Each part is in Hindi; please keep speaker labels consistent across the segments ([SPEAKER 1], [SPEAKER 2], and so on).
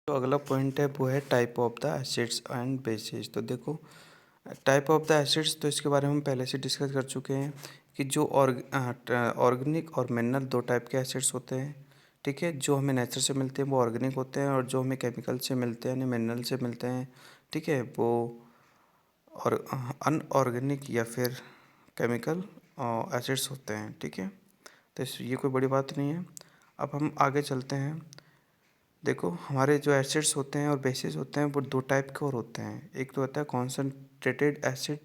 [SPEAKER 1] जो अगला पॉइंट है वो है type of the acids and basis. तो देखो टाइप ऑफ द एसिड्स, तो इसके बारे में हम पहले से डिस्कस कर चुके हैं कि जो ऑर्गेनिक और मिनरल दो टाइप के एसिड्स होते हैं। ठीक है, जो हमें नेचर से मिलते हैं वो ऑर्गेनिक होते हैं और जो हमें केमिकल से मिलते हैं यानी मिनरल से मिलते हैं, ठीक है, वो और अनऑर्गेनिक या फिर केमिकल एसिड्स होते हैं। ठीक है, तो ये कोई बड़ी बात नहीं है। अब हम आगे चलते हैं। देखो हमारे जो एसिड्स होते हैं और बेसिस होते हैं वो दो टाइप के और होते हैं। एक तो होता है कॉन्सनट्रेटेड एसिड,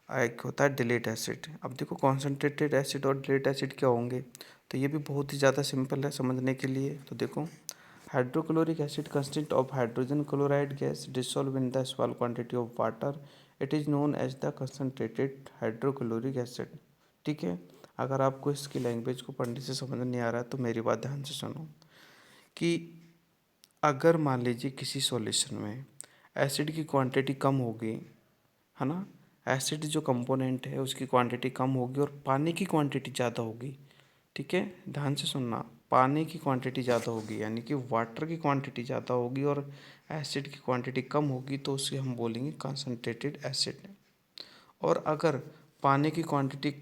[SPEAKER 1] एक होता है डिलेट एसिड। अब देखो कॉन्सनट्रेटेड एसिड और डिलेट एसिड क्या होंगे, तो ये भी बहुत ही ज़्यादा सिंपल है समझने के लिए। तो देखो hydrochloric acid consist of hydrogen chloride gas dissolve in the small quantity of water, it is known as the concentrated hydrochloric acid. ठीक है, अगर आपको इसकी लैंग्वेज को पढ़ने से समझ नहीं आ रहा है तो मेरी बात ध्यान से सुनो कि अगर मान लीजिए किसी सॉल्यूशन में एसिड की क्वांटिटी कम होगी, है ना, एसिड जो कंपोनेंट है उसकी क्वांटिटी कम होगी और पानी की क्वांटिटी ज़्यादा होगी। ठीक है, ध्यान से सुनना, पानी की क्वांटिटी ज़्यादा होगी यानी कि वाटर की क्वांटिटी ज़्यादा होगी और एसिड की क्वांटिटी कम होगी, तो उसे हम बोलेंगे कंसनट्रेटेड एसिड। और अगर पानी की क्वांटिटी,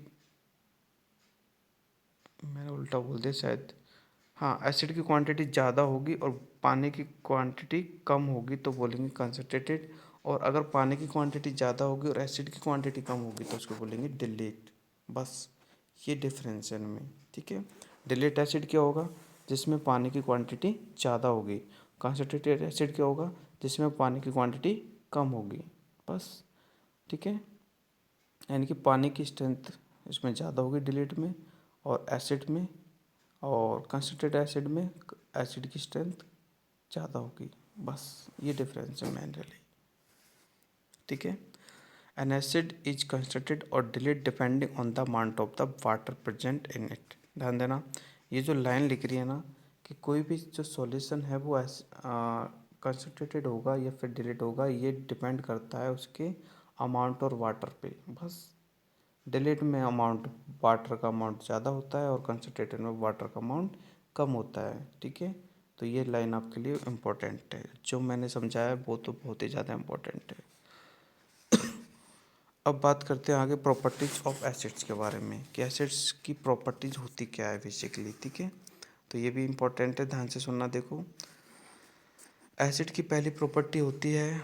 [SPEAKER 1] मैंने उल्टा बोल दिया शायद, हाँ, एसिड की क्वांटिटी ज़्यादा होगी और पानी की क्वांटिटी कम होगी तो बोलेंगे कंसनट्रेटेड। और अगर पानी की क्वांटिटी ज़्यादा होगी और एसिड की क्वांटिटी कम होगी तो उसको बोलेंगे डिलेट। बस ये डिफरेंस है इनमें। ठीक है, डिलेट एसिड क्या होगा, जिसमें पानी की क्वांटिटी ज़्यादा होगी। कंसनट्रेटेड एसिड क्या होगा, जिसमें पानी की क्वांटिटी कम होगी। बस, ठीक है, यानी कि पानी की स्ट्रेंथ इसमें ज़्यादा होगी डिलेट में और एसिड में, और कंसनट्रेटेड एसिड में एसिड की स्ट्रेंथ ज़्यादा होगी। बस ये डिफरेंस है मेनली। ठीक है, एन एसिड इज कंसनट्रेटेड और delete depending on the amount of the water present in it. ध्यान देना, ये जो लाइन लिख रही है ना कि कोई भी जो सॉल्यूशन है वो कंसनट्रेटेड होगा या फिर डिलीट होगा, ये डिपेंड करता है उसके अमाउंट और वाटर पे। बस डिलीट में अमाउंट, वाटर का अमाउंट ज़्यादा होता है और कंसनट्रेटेड में वाटर का अमाउंट कम होता है। ठीक है, तो ये लाइन आपके लिए इम्पोर्टेंट है, जो मैंने समझाया वो तो बहुत ही ज़्यादा इम्पोर्टेंट है। अब बात करते हैं आगे प्रॉपर्टीज ऑफ एसिड्स के बारे में कि एसिड्स की प्रॉपर्टीज होती क्या है बेसिकली। ठीक है, तो ये भी इम्पोर्टेंट है, ध्यान से सुनना। देखो एसिड की पहली प्रॉपर्टी होती है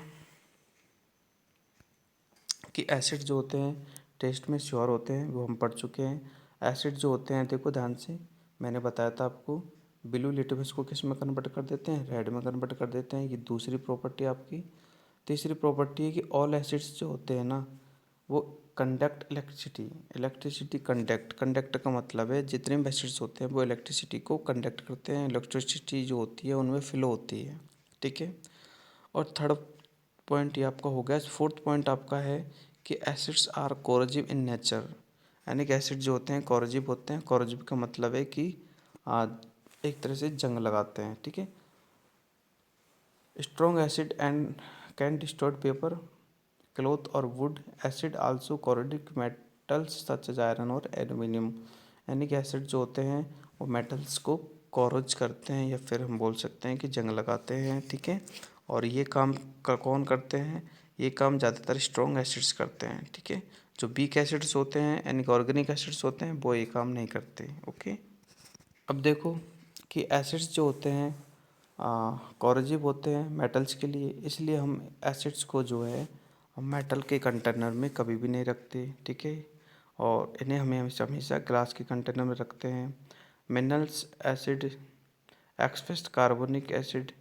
[SPEAKER 1] कि एसिड जो होते हैं टेस्ट में श्योर होते हैं, वो हम पढ़ चुके हैं। एसिड जो होते हैं, देखो ध्यान से, मैंने बताया था आपको, ब्लू लिटमस को किस में कन्वर्ट कर देते हैं, रेड में कन्वर्ट कर देते हैं। ये दूसरी प्रॉपर्टी आपकी। तीसरी प्रॉपर्टी है कि ऑल एसिड्स जो होते हैं ना वो conduct electricity. Electricity conduct, conduct का मतलब है जितने भी एसिड्स होते हैं वो इलेक्ट्रिसिटी को कंडक्ट करते हैं, इलेक्ट्रिसिटी जो होती है उनमें फ्लो होती है। ठीक है, और थर्ड पॉइंट ये आपका हो गया। फोर्थ पॉइंट आपका है कि acids are corrosive in nature, यानी कि एसिड जो होते हैं कोरोजिव होते हैं। कोरोजिव का मतलब है कि एक तरह से जंग लगाते हैं। ठीक है, strong acid and can distort paper, cloth और wood. Acid also corrode metals such as iron और एल्यूमिनियम, यानी कि एसिड जो होते हैं वो मेटल्स को कोरोज करते हैं या फिर हम बोल सकते हैं कि जंग लगाते हैं। ठीक है, और ये काम कौन करते हैं, ये काम ज़्यादातर स्ट्रॉन्ग एसिड्स करते हैं। ठीक है, जो वीक एसिड्स होते हैं यानी कि ऑर्गेनिक एसिड्स होते हैं वो ये काम नहीं करते। ओके, अब देखो कि एसिड्स जो होते हैं कोरोजिव होते हैं मेटल्स के लिए, इसलिए हम एसिड्स को जो है हम मेटल के कंटेनर में कभी भी नहीं रखते। ठीक है, और इन्हें हमें हमेशा हमेशा ग्लास के कंटेनर में रखते हैं। Minerals acid expressed carbonic acid,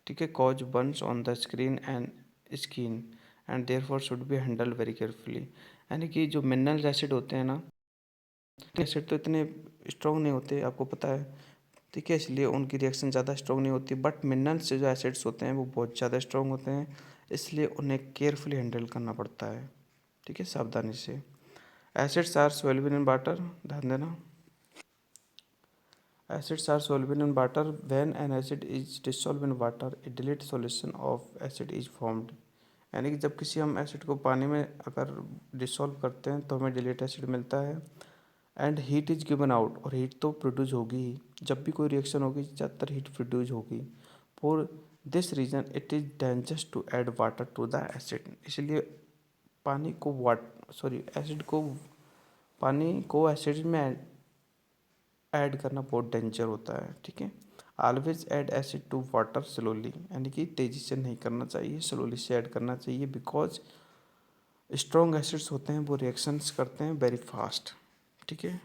[SPEAKER 1] ठीक है, cause Burns on the screen and skin and therefore should be handle very carefully. यानी कि जो मिनरल एसिड होते हैं ना, एसिड तो इतने स्ट्रॉन्ग नहीं होते, आपको पता है। ठीक है, इसलिए उनकी रिएक्शन ज़्यादा स्ट्रॉन्ग नहीं होती, बट मिनरल से जो एसिड्स होते हैं वो बहुत ज़्यादा स्ट्रॉन्ग होते हैं, इसलिए उन्हें केयरफुली हैंडल करना पड़ता है। ठीक है, सावधानी से। Acids are soluble in water, ध्यान देना, acids are soluble in water when an acid is dissolve in water a dilute solution of acid is formed. यानी कि जब किसी हम एसिड को पानी में अगर डिसॉल्व करते हैं तो हमें डिलीट एसिड मिलता है। And heat is given out, और हीट तो प्रोड्यूस होगी ही, जब भी कोई रिएक्शन होगी ज़्यादातर हीट प्रोड्यूस होगी। For this reason it is dangerous to add water to the acid. इसलिए पानी को पानी को एसिड में ऐड करना बहुत डेंजर होता है। ठीक है, always add acid to water slowly, यानी कि तेज़ी से नहीं करना चाहिए, स्लोली से ऐड करना चाहिए, बिकॉज स्ट्रॉन्ग एसिड्स होते हैं वो रिएक्शंस करते हैं वेरी फास्ट। ठीक है,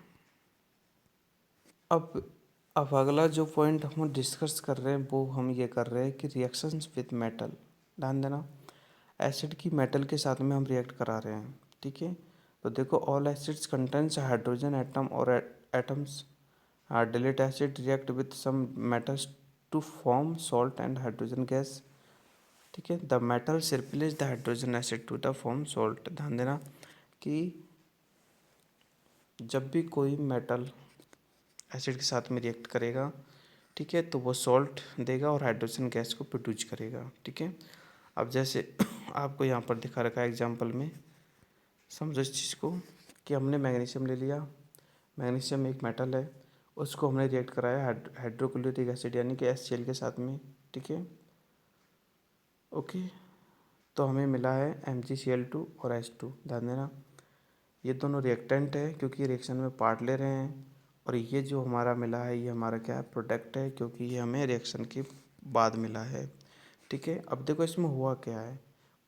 [SPEAKER 1] अब अब अगला जो पॉइंट हम डिस्कस कर रहे हैं वो हम ये कर रहे हैं कि रिएक्शंस विद मेटल। ध्यान देना, एसिड की मेटल के साथ में हम रिएक्ट करा रहे हैं। ठीक है, तो देखो all acids contains hydrogen atom और atoms dilute acid react with some metals to form salt and hydrogen gas. ठीक है, the metals replace the hydrogen acid to the form salt. ध्यान देना कि जब भी कोई मेटल एसिड के साथ में रिएक्ट करेगा, ठीक है, तो वो सॉल्ट देगा और हाइड्रोजन गैस को प्रोड्यूस करेगा। ठीक है, अब जैसे आपको यहाँ पर दिखा रखा है एग्जांपल में, समझो इस चीज़ को कि हमने मैग्नीशियम ले लिया। मैग्नीशियम एक मेटल है, उसको हमने रिएक्ट कराया हाइड्रोक्लोरिक एसिड यानी कि HCl के साथ में। ठीक है, ओके, तो हमें मिला है MgCl2 और H2। ध्यान देना, ये दोनों रिएक्टेंट है क्योंकि रिएक्शन में पार्ट ले रहे हैं, और ये जो हमारा मिला है ये हमारा क्या है, प्रोडक्ट है, क्योंकि ये हमें रिएक्शन के बाद मिला है। ठीक है, अब देखो इसमें हुआ क्या है,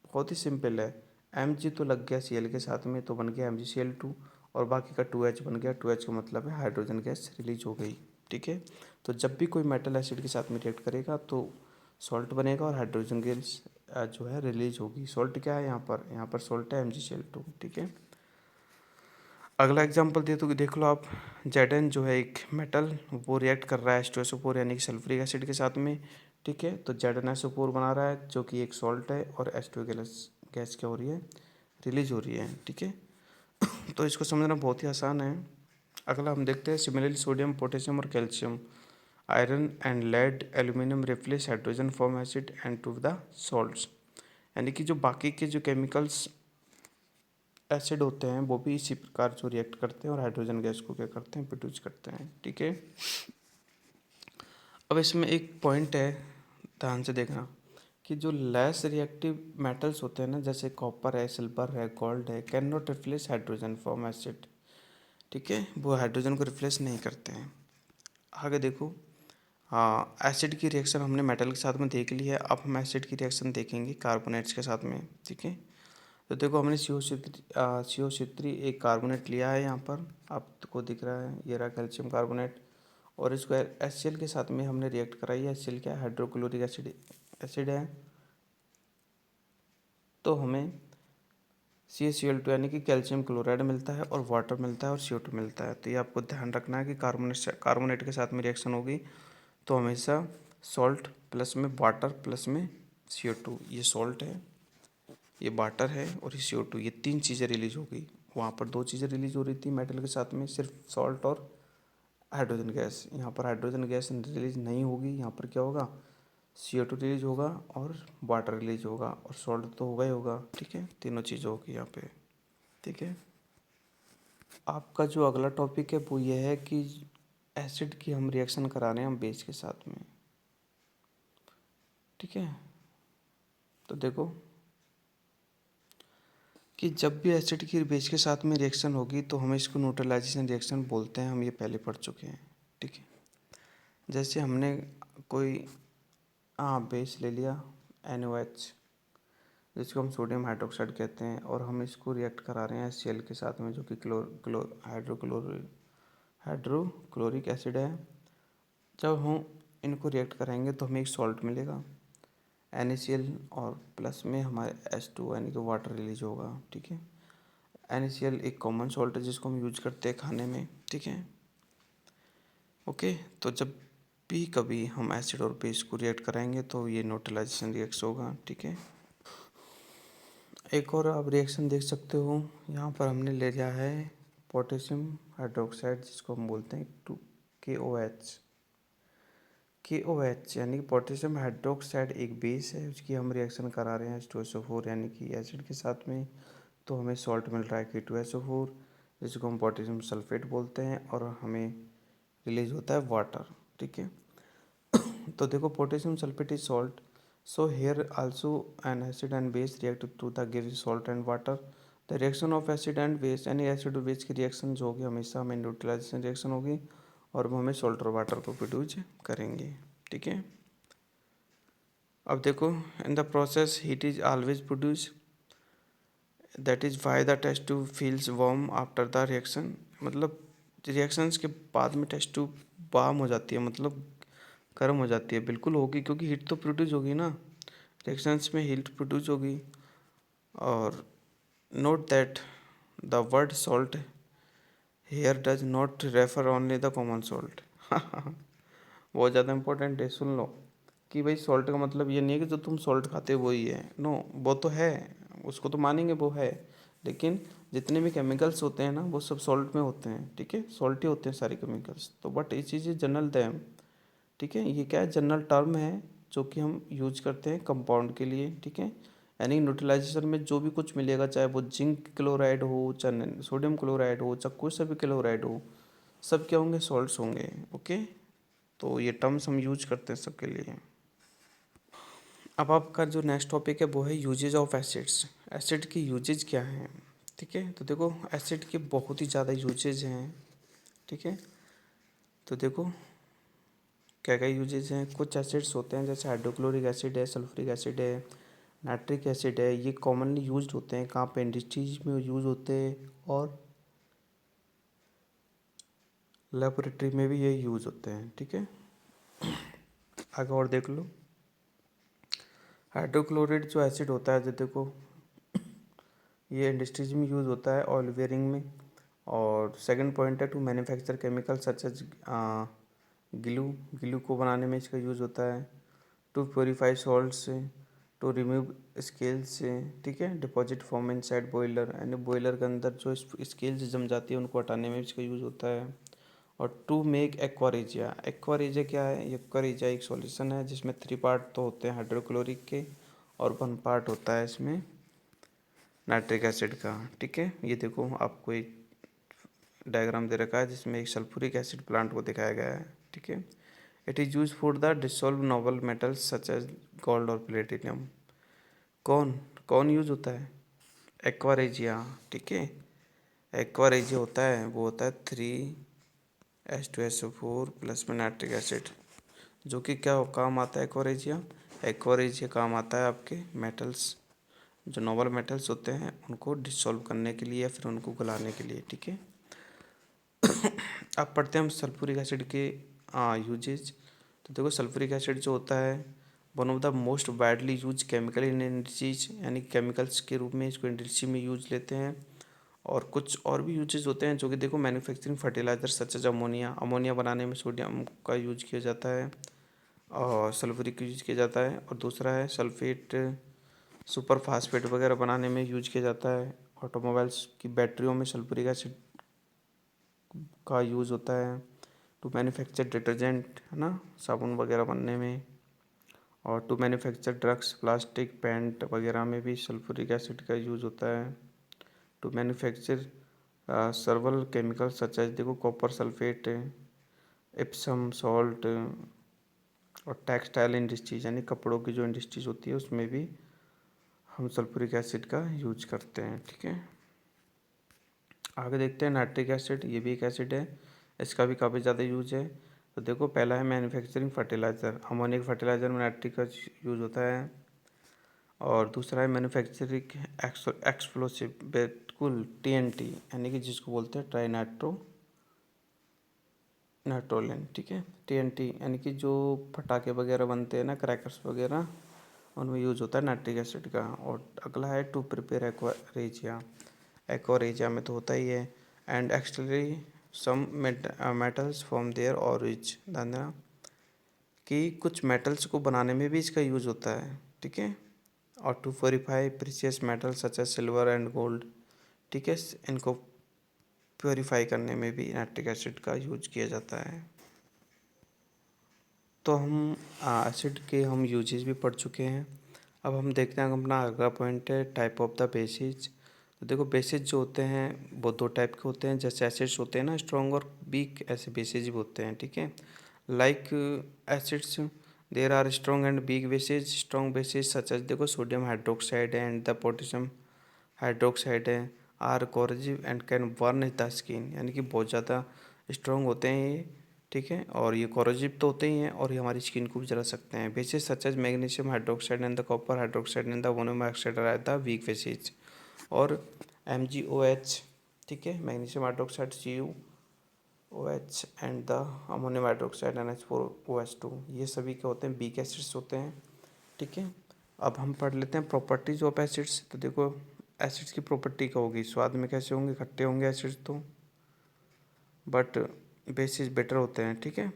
[SPEAKER 1] बहुत ही सिंपल है। Mg तो लग गया Cl के साथ में तो बन गया MgCl2, और बाकी का 2H बन गया। 2H का मतलब है हाइड्रोजन गैस रिलीज हो गई। ठीक है, तो जब भी कोई मेटल एसिड के साथ में रिएक्ट करेगा तो सॉल्ट बनेगा और हाइड्रोजन गैस जो है रिलीज होगी। सॉल्ट क्या है यहाँ पर सॉल्ट है MgCl2। ठीक है, अगला एग्जांपल दे तो देख लो आप, Zn जो है एक मेटल, वो रिएक्ट कर रहा है H2SO4 यानी कि सल्फ्यूरिक एसिड के साथ में। ठीक है, तो ZnSO4 बना रहा है जो कि एक सॉल्ट है, और H2 गैस क्या हो रही है, रिलीज हो रही है। ठीक है, तो इसको समझना बहुत ही आसान है। अगला हम देखते हैं, सिमिलरली सोडियम, पोटेशियम और calcium, iron and lead, aluminium replace hydrogen form acid and to the salts. यानी कि जो बाकी के जो केमिकल्स एसिड होते हैं वो भी इसी प्रकार जो रिएक्ट करते हैं और हाइड्रोजन गैस को क्या करते हैं, प्रोड्यूस करते हैं। ठीक है, अब इसमें एक पॉइंट है, ध्यान से देखना कि जो लेस रिएक्टिव मेटल्स होते हैं ना, जैसे कॉपर है, सिल्वर है, गोल्ड है, can not replace hydrogen form acid. ठीक है, वो हाइड्रोजन को रिप्लेस नहीं करते हैं। आगे देखो, हाँ, एसिड की रिएक्शन हमने मेटल के साथ में देख ली है, अब हम एसिड की रिएक्शन देखेंगे कार्बोनेट्स के साथ में। ठीक है, तो देखो हमने CO3 एक कार्बोनेट लिया है, यहाँ पर आपको दिख रहा है, ये रहा कैल्शियम कार्बोनेट, और इसको HCl के साथ में हमने रिएक्ट कराई है। HCl क्या है, हाइड्रोक्लोरिक एसिड है, तो हमें CaCl2 यानी कि कैल्शियम क्लोराइड मिलता है, और वाटर मिलता है, और CO2 मिलता है। तो ये आपको ध्यान रखना है कि कार्बोनेट के साथ में रिएक्शन होगी तो हमेशा सॉल्ट प्लस में वाटर प्लस में CO2, ये सॉल्ट है, ये वाटर है, और ये CO2, ये तीन चीज़ें रिलीज हो गई। वहाँ पर दो चीज़ें रिलीज हो रही थी मेटल के साथ में, सिर्फ सॉल्ट और हाइड्रोजन गैस। यहाँ पर हाइड्रोजन गैस रिलीज नहीं होगी, यहाँ पर क्या होगा, CO2 रिलीज होगा और वाटर रिलीज होगा, और सॉल्ट तो होगा ही होगा। ठीक है, तीनों चीज़ें होगी यहाँ पे। ठीक है, आपका जो अगला टॉपिक है वो ये है कि एसिड की हम रिएक्शन करा रहे हैं हम बेस के साथ में। ठीक है, तो देखो कि जब भी एसिड की बेस के साथ में रिएक्शन होगी तो हमें इसको न्यूट्रलाइजेशन रिएक्शन बोलते हैं, हम ये पहले पढ़ चुके हैं। ठीक है, जैसे हमने कोई बेस ले लिया NOH, जिसको हम सोडियम हाइड्रोक्साइड कहते हैं, और हम इसको रिएक्ट करा रहे हैं HCl के साथ में जो कि हाइड्रोक्लोरिक एसिड है। जब हम इनको रिएक्ट कराएंगे तो हमें एक सॉल्ट मिलेगा NaCl, और प्लस में हमारे H2 यानी कि वाटर रिलीज होगा। ठीक है, NaCl एक कॉमन सॉल्ट है जिसको हम यूज करते हैं खाने में। ठीक है, ओके, तो जब भी कभी हम एसिड और बेस को रिएक्ट कराएंगे तो ये न्यूट्रलाइजेशन रिएक्शन होगा। ठीक है, एक और आप रिएक्शन देख सकते हो, यहाँ पर हमने ले लिया है पोटेशियम हाइड्रोक्साइड, जिसको हम बोलते हैं KOH। KOH यानी कि पोटेशियम हाइड्रोक्साइड एक बेस है, उसकी हम रिएक्शन करा रहे हैं H2SO4 यानी कि एसिड के साथ में, तो हमें सॉल्ट मिल रहा है K2SO4, जिसको हम पोटेशियम सल्फेट बोलते हैं, और हमें रिलीज होता है वाटर। ठीक है, तो देखो potassium sulphate is salt, So here also an acid and base react to the given salt and water. The reaction of acid and base, any acid और बेस की रिएक्शन जो होगी हमेशा हमें न्यूट्रलाइजेशन रिएक्शन होगी और वो हमें सॉल्ट और वाटर को प्रोड्यूस करेंगे, ठीक है। अब देखो, in the process heat is always produce, that is why the test tube feels warm after the reaction. मतलब रिएक्शंस के बाद में टेस्ट ट्यूब वार्म हो जाती है, मतलब गर्म हो जाती है, बिल्कुल होगी क्योंकि हीट तो प्रोड्यूस होगी ना, रिएक्शंस में हीट प्रोड्यूस होगी। और note that the word salt here does not refer only the common salt. बहुत ज़्यादा इंपॉर्टेंट है, सुन लो कि भाई सॉल्ट का मतलब ये नहीं है कि जो तुम सॉल्ट खाते हो वही है, नो, वो तो है, उसको तो मानेंगे वो है, लेकिन जितने भी केमिकल्स होते हैं ना वो सब सॉल्ट में होते हैं, ठीक है, सॉल्टी होते हैं सारे केमिकल्स। तो बट ये चीज़ जनरल दैम, ठीक है, ये क्या है, जनरल टर्म है जो कि हम यूज करते हैं कंपाउंड के लिए, ठीक है। यानी न्यूट्रलाइजेशन में जो भी कुछ मिलेगा, चाहे वो जिंक क्लोराइड हो, चाहे सोडियम क्लोराइड हो, चाहे कोई सा भी क्लोराइड हो, सब क्या होंगे, सॉल्ट्स होंगे, ओके। तो ये टर्म्स हम यूज करते हैं सबके लिए। अब आपका जो नेक्स्ट टॉपिक है वो है यूजेज ऑफ एसिड्स। एसिड की यूजेज क्या हैं, ठीक है। तो देखो एसिड के बहुत ही ज़्यादा यूजेज हैं, ठीक है। तो देखो क्या क्या यूजेज हैं। कुछ एसिड्स होते हैं जैसे हाइड्रोक्लोरिक एसिड है, सल्फ्यूरिक एसिड है, नाइट्रिक एसिड है, ये कॉमनली यूज्ड होते हैं, कहाँ पे, इंडस्ट्रीज में यूज होते हैं और लेबोरेटरी में भी ये यूज होते हैं, ठीक है। आगे और देख लो, हाइड्रोक्लोराइड जो एसिड होता है, जो देखो ये इंडस्ट्रीज में यूज़ होता है, ऑयल वेयरिंग में। और सेकंड पॉइंट है to manufacture chemical such as glue, glue को बनाने में इसका यूज़ होता है। टू प्योरीफाई सॉल्ट से, टू रिमूव स्केल्स से, ठीक है, डिपॉजिट फॉर्म इनसाइड बॉयलर, यानी बॉयलर के अंदर जो स्केल्स जम जाती है उनको हटाने में इसका यूज़ होता है। और टू मेक एक्वारेजिया, एक्वारेजिया क्या है, एक्वारेजिया एक सॉल्यूशन है जिसमें 3 पार्ट तो होते हैं हाइड्रोक्लोरिक के और 1 पार्ट होता है इसमें नाइट्रिक एसिड का, ठीक है। ये देखो आपको एक डायग्राम दे रखा है जिसमें एक सल्फ्यूरिक एसिड प्लांट को दिखाया गया है, ठीक है। It is use for the dissolve noble metals such as gold और प्लेटिनियम। कौन कौन यूज होता है, एक्वारेजिया, ठीक है। एक्वारेजिया होता है, वो होता है 3H2SO4 प्लस में नाइट्रिक एसिड, जो कि क्या काम आता है एक्वारेजिया, एक्वारेजिया काम आता है आपके मेटल्स, जो नॉर्मल मेटल्स होते हैं उनको डिसॉल्व करने के लिए या फिर उनको गलाने के लिए, ठीक है। अब पढ़ते हैं हम सल्फ्यूरिक एसिड के यूजेज। तो देखो सल्फ्यूरिक एसिड जो होता है one of the most widely use chemical in industries, यानी केमिकल्स के रूप में इसको इंडस्ट्री में यूज लेते हैं। और कुछ और भी यूजेज होते हैं जो कि देखो manufacturing fertiliser such as ammonia, ammonia बनाने में सोडियम का यूज किया जाता है और सल्फ्यूरिक यूज किया जाता है। और दूसरा है सल्फेट, सुपर फास्फेट वगैरह बनाने में यूज किया जाता है। ऑटोमोबाइल्स की बैटरियों में सल्फ्यूरिक एसिड का यूज़ होता है। टू मैन्युफैक्चर डिटर्जेंट, है ना, साबुन वगैरह बनने में। और to manufacture drugs, plastic, paint वगैरह में भी सल्फ्यूरिक एसिड का यूज़ होता है। To manufacture several chemical such as देखो कॉपर सल्फेट, एप्सम सॉल्ट। और टेक्सटाइल इंडस्ट्रीज यानी कपड़ों की जो इंडस्ट्रीज होती है उसमें भी हम सल्फ्यूरिक एसिड का यूज करते हैं, ठीक है। आगे देखते हैं नाइट्रिक एसिड, ये भी एक एसिड है, इसका भी काफ़ी ज़्यादा यूज है। तो देखो पहला है मैन्युफैक्चरिंग फर्टिलाइज़र, अमोनियक फर्टिलाइज़र में नाइट्रिक का यूज होता है। और दूसरा है मैन्युफैक्चरिंग एक्सप्लोसिव, बिल्कुल TNT, यानी कि जिसको बोलते हैं ट्राई नाइट्रो नाइट्रोलिन, ठीक है। TNT यानी कि जो पटाखे वगैरह बनते हैं ना, क्रैकर्स वगैरह, उनमें यूज होता है नाइट्रिक एसिड का। और अगला है टू प्रिपेयर एक्वारेजिया, एक्वारेजिया में तो होता ही है। And externally some metals from their ores, ध्यान कि कुछ मेटल्स को बनाने में भी इसका यूज होता है, ठीक है। और to purify precious metal such as silver and gold, ठीक है, इनको प्योरीफाई करने में भी नाइट्रिक एसिड का यूज किया जाता है। तो हम एसिड के हम यूजेस भी पढ़ चुके हैं। अब हम देखते हैं अपना अगला पॉइंट है टाइप ऑफ द बेसिस। तो देखो बेसिस जो होते हैं वो 2 टाइप के होते हैं, जैसे एसिड्स होते हैं ना स्ट्रॉन्ग और वीक, ऐसे बेसिस भी होते हैं, ठीक है। Like acids there are strong and weak bases. Strong bases such as देखो sodium hydroxide and the potassium hydroxide है are corrosive and can burn the skin, यानी कि बहुत ज़्यादा स्ट्रॉन्ग होते हैं ये, ठीक है, और ये कोरोसिव तो होते ही हैं और ये हमारी स्किन को भी जला सकते हैं। Bases such as magnesium hydroxide and the copper hydroxide and the ammonium oxide are the weak bases. और MgOH, ठीक है, magnesium hydroxide CuOH and the ammonium hydroxide NH4OH2, ये सभी क्या होते हैं, वीक एसिड्स होते हैं, ठीक है। अब हम पढ़ लेते हैं प्रॉपर्टीज ऑफ एसिड्स। तो देखो एसिड्स की प्रॉपर्टी क्या होगी, स्वाद में कैसे होंगे, खट्टे होंगे एसिड्स तो, बट बेसिस बेटर होते हैं, ठीक है।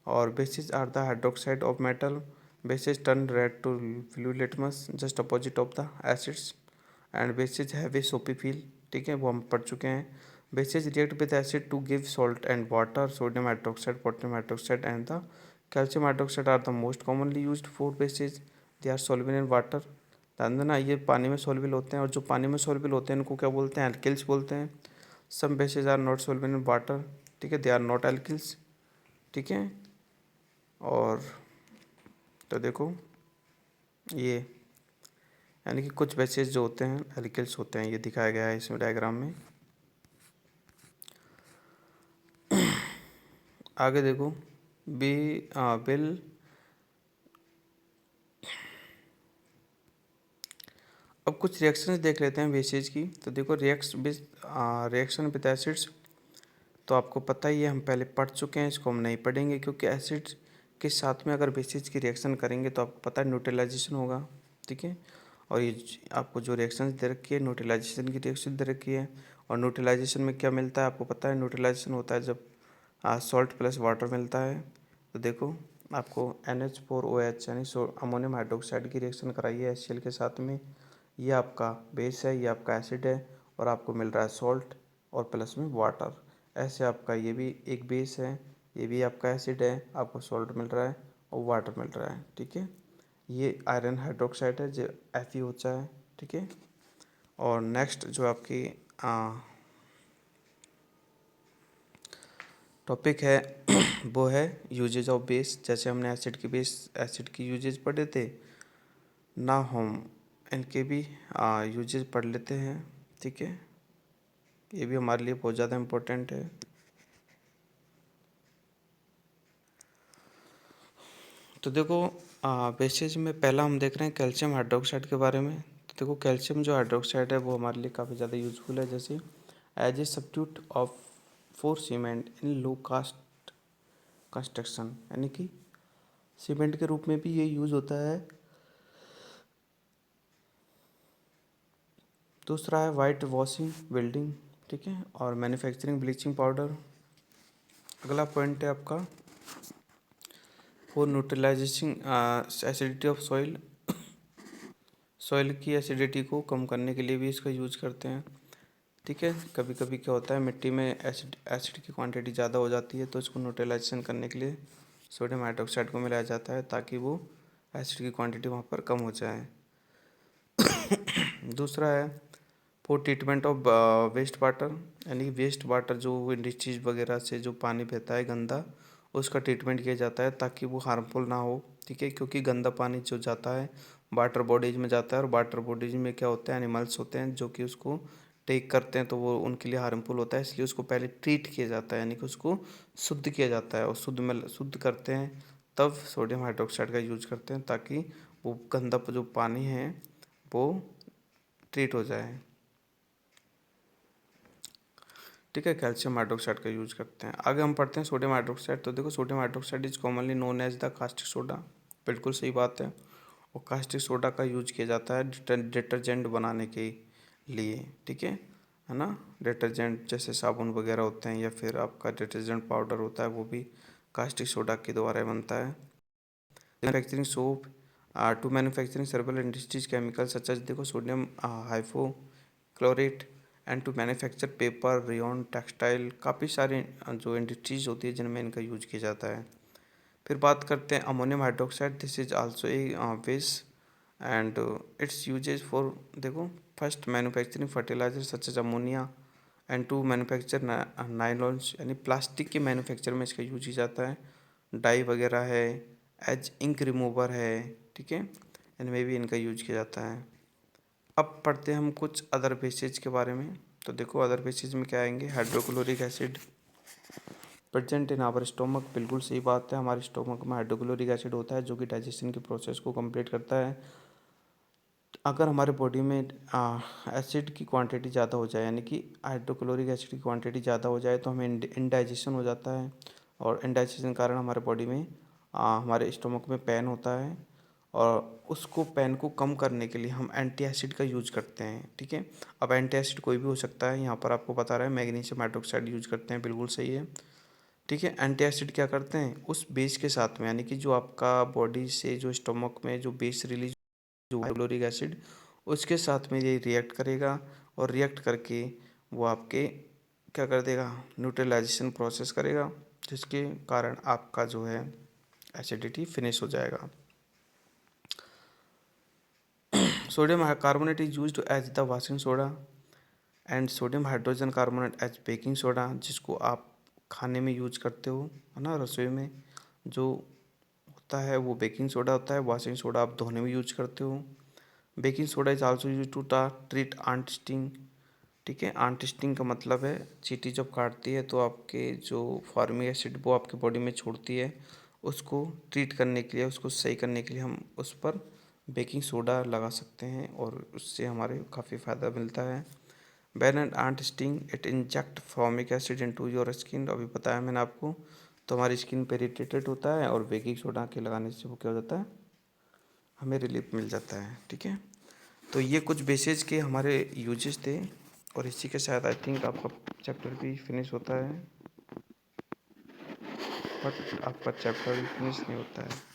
[SPEAKER 1] और bases are the hydroxide of metal, bases turn red to blue litmus just opposite of the acids, and bases have a soapy feel, ठीक है, वो हम पढ़ चुके हैं। Bases react with acid to give salt and water, sodium hydroxide, potassium hydroxide and the calcium hydroxide are the most commonly used four bases, they are soluble in water. ध्यान देना ये पानी में सॉल्युबल होते हैं, और जो पानी में सॉल्युबल होते हैं इनको क्या बोलते हैं, एल्किल्स बोलते हैं। Some bases are not soluble in water, ठीक है, दे आर नॉट एल्किल्स, ठीक है। और तो देखो ये यानी कि कुछ बेसिस जो होते हैं एल्किल्स होते हैं, ये दिखाया गया है इसमें डायग्राम में। आगे देखो बिल अब कुछ रिएक्शंस देख लेते हैं बेसिस की। तो देखो रिएक्शन विद एसिड्स तो आपको पता ही है, हम पहले पढ़ चुके हैं, इसको हम नहीं पढ़ेंगे क्योंकि एसिड्स के साथ में अगर बेसिस की रिएक्शन करेंगे तो आपको पता है न्यूट्रलाइजेशन होगा, ठीक है। और ये आपको जो रिएक्शन दे रखी है न्यूट्रलाइजेशन की रिएक्शन दे रखी है, और न्यूट्रलाइजेशन में क्या मिलता है आपको पता है, न्यूट्रलाइजेशन होता है जब सॉल्ट प्लस वाटर मिलता है। तो देखो आपको NH4OH यानी अमोनियम हाइड्रोक्साइड की रिएक्शन कराई है HCl के साथ में, ये आपका बेस है, ये आपका एसिड है, और आपको मिल रहा है सॉल्ट और प्लस में वाटर। ऐसे आपका ये भी एक बेस है, ये भी आपका एसिड है, आपको सॉल्ट मिल रहा है और वाटर मिल रहा है, ठीक है। ये आयरन हाइड्रोक्साइड है जो Fe होता है, ठीक है। और नेक्स्ट जो आपकी टॉपिक है वो है यूजेज ऑफ बेस। जैसे हमने एसिड की यूजेज पढ़े थे ना, हम इनके भी यूजेज पढ़ लेते हैं, ठीक है। ये भी हमारे लिए बहुत ज़्यादा इम्पोर्टेंट है। तो देखो बेसिस में पहला हम देख रहे हैं कैल्शियम हाइड्रोक्साइड के बारे में। तो देखो कैल्शियम जो हाइड्रोक्साइड है वो हमारे लिए काफ़ी ज़्यादा यूजफुल है, जैसे as a substitute of for cement in low cost construction, यानी कि सीमेंट के रूप में भी ये यूज़ होता है। दूसरा है वाइट वॉशिंग बिल्डिंग, ठीक है, और मैन्युफैक्चरिंग ब्लीचिंग पाउडर। अगला पॉइंट है आपका for neutralization acidity of soil, soil की एसिडिटी को कम करने के लिए भी इसका यूज करते हैं, ठीक है। कभी कभी क्या होता है मिट्टी में एसिड की क्वांटिटी ज़्यादा हो जाती है, तो इसको न्यूट्रलाइजेशन करने के लिए सोडियम हाइड्रोक्साइड को मिलाया जाता है ताकि वो एसिड की क्वांटिटी वहाँ पर कम हो जाए। दूसरा है for treatment of waste water, यानी वेस्ट वाटर जो इंडस्ट्रीज वगैरह से जो पानी बहता है गंदा, उसका ट्रीटमेंट किया जाता है ताकि वो हार्मफुल ना हो, ठीक है। क्योंकि गंदा पानी जो जाता है वाटर बॉडीज में जाता है, और वाटर बॉडीज में क्या होते हैं, एनिमल्स होते हैं जो कि उसको टेक करते हैं, तो वो उनके लिए हार्मफुल होता है, इसलिए उसको पहले ट्रीट किया जाता है, यानी कि उसको शुद्ध किया जाता है, और शुद्ध करते हैं तब सोडियम हाइड्रोक्साइड का यूज करते हैं ताकि वो गंदा जो पानी है वो ट्रीट हो जाए, ठीक है। कैल्शियम हाइड्रोक्साइड का यूज करते हैं। आगे हम पढ़ते हैं सोडियम हाइड्रोक्साइड। तो देखो sodium hydroxide is commonly known as the caustic soda, बिल्कुल सही बात है। और कास्टिक सोडा का यूज किया जाता है डिटर्जेंट बनाने के लिए, ठीक है ना। डिटर्जेंट जैसे साबुन वगैरह होते हैं या फिर आपका डिटर्जेंट पाउडर होता है, वो भी कास्टिक सोडा के द्वारा बनता है। मैन्युफैक्चरिंग सोप टू मैन्युफैक्चरिंग सर्बल इंडस्ट्रीज केमिकल सच एज देखो sodium hypochlorate and to manufacture paper rayon textile, काफ़ी सारी जो इंडस्ट्रीज होती है जिनमें इनका यूज किया जाता है। फिर बात करते हैं ammonium hydroxide, this is also a base and its uses for देखो first manufacturing fertiliser such as ammonia and to manufacture nylons, यानी प्लास्टिक के मैन्युफैक्चर में इसका यूज किया जाता है। डाई वगैरह है, एज इंक रिमूवर है, ठीक है, इनमें भी इनका यूज किया जाता है। अब पढ़ते हैं हम कुछ अदर बेसिस के बारे में। तो देखो अदर बेसिस में क्या आएंगे, hydrochloric acid present in our stomach, बिल्कुल सही बात है, हमारे स्टोमक में हाइड्रोक्लोरिक एसिड होता है जो कि डाइजेशन की प्रोसेस को कंप्लीट करता है। अगर हमारे बॉडी में एसिड की क्वांटिटी ज़्यादा हो जाए, यानी कि हाइड्रोक्लोरिक एसिड की क्वांटिटी ज़्यादा हो जाए, तो हमें इंडाइजेशन हो जाता है, और इंडाइजेशन के कारण हमारे बॉडी में हमारे स्टोमक में पेन होता है, और उसको पेन को कम करने के लिए हम एंटी एसिड का यूज करते हैं, ठीक है। अब एंटी एसिड कोई भी हो सकता है, यहाँ पर आपको बता रहा है मैग्नीशियम हाइड्रोक्साइड यूज करते हैं, बिल्कुल सही है, ठीक है। एंटी एसिड क्या करते हैं, उस बेस के साथ में, यानी कि जो आपका बॉडी से जो स्टोमक में जो बेस रिलीज जो हाइड्रोक्लोरिक एसिड, उसके साथ में ये रिएक्ट करेगा, और रिएक्ट करके वो आपके क्या कर देगा, न्यूट्रलाइजेशन प्रोसेस करेगा, जिसके कारण आपका जो है एसिडिटी फिनिश हो जाएगा। Sodium carbonate is used as the washing soda and sodium hydrogen carbonate as baking soda, जिसको आप खाने में यूज करते हो, है ना, रसोई में जो होता है वो बेकिंग सोडा होता है। वॉशिंग सोडा आप धोने में यूज करते हो। Baking soda is also use to treat ant sting, ठीक है। आंट स्टिंग का मतलब है चींटी जब काटती है तो आपके जो फॉर्मिक एसिड वो आपके बॉडी में छोड़ती है, उसको ट्रीट करने के लिए, उसको सही करने के लिए हम उस पर बेकिंग सोडा लगा सकते हैं, और उससे हमारे काफ़ी फ़ायदा मिलता है। बैन and ant sting it inject formic acid into your skin, अभी बताया मैंने आपको, तो हमारी स्किन पे इरिटेटेड होता है, और बेकिंग सोडा के लगाने से वो क्या हो जाता है, हमें रिलीफ मिल जाता है, ठीक है। तो ये कुछ बेसिस के हमारे यूजेस थे, और इसी के साथ आई थिंक आपका चैप्टर भी फिनिश होता है, बट आपका चैप्टर भी फिनिश नहीं होता है।